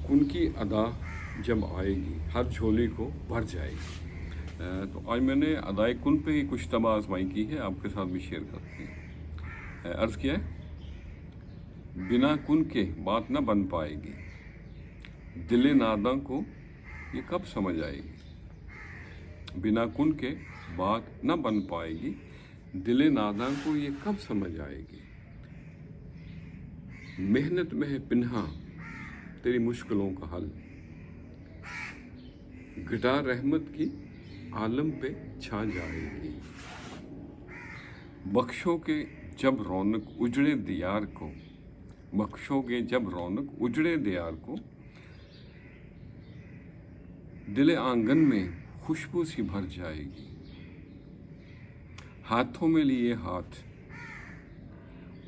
कुन की अदा जब आएगी हर झोली को भर जाएगी। तो आज मैंने अदाए कुन पे ही कुछ तबा आजमाई की है, आपके साथ भी शेयर करती है। अर्ज़ किया है, बिना कुन के बात न बन पाएगी, दिले नादा को ये कब समझ आएगी। बिना कुन के बात न बन पाएगी, दिले नादा को ये कब समझ आएगी। मेहनत में है पिन्हा तेरी मुश्किलों का हल, घटा रहमत की आलम पे छा जाएगी। बख्शोगे जब रौनक उजड़े दियार को, बख्शोगे जब रौनक उजड़े दियार को, दिले आंगन में खुशबू सी भर जाएगी। हाथों में लिए हाथ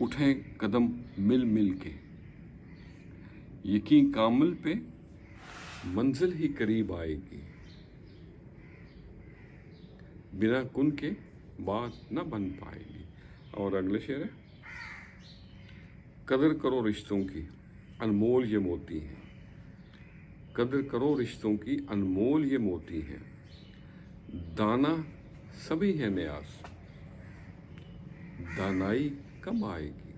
उठे कदम मिल मिल के, यकीन कामिल पे मंजिल ही करीब आएगी। बिना कुन के बात न बन पाएगी। और अगले शेर है, कदर करो रिश्तों की अनमोल ये मोती हैं, कदर करो रिश्तों की अनमोल ये मोती हैं, दाना सभी है न्यास, दानाई कब आएगी।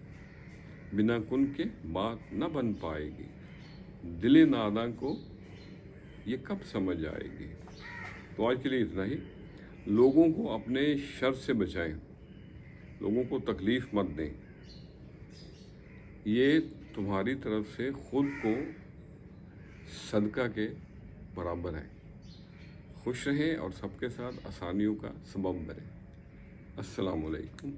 बिना कुन के बात न बन पाएगी, दिले नादा को ये कब समझ आएगी। तो आज के लिए इतना ही। लोगों को अपने शर से बचाएं, लोगों को तकलीफ मत दें, ये तुम्हारी तरफ से खुद को सदका के बराबर है। खुश रहें और सबके साथ आसानियों का सबब बनें। अस्सलामु अलैकुम।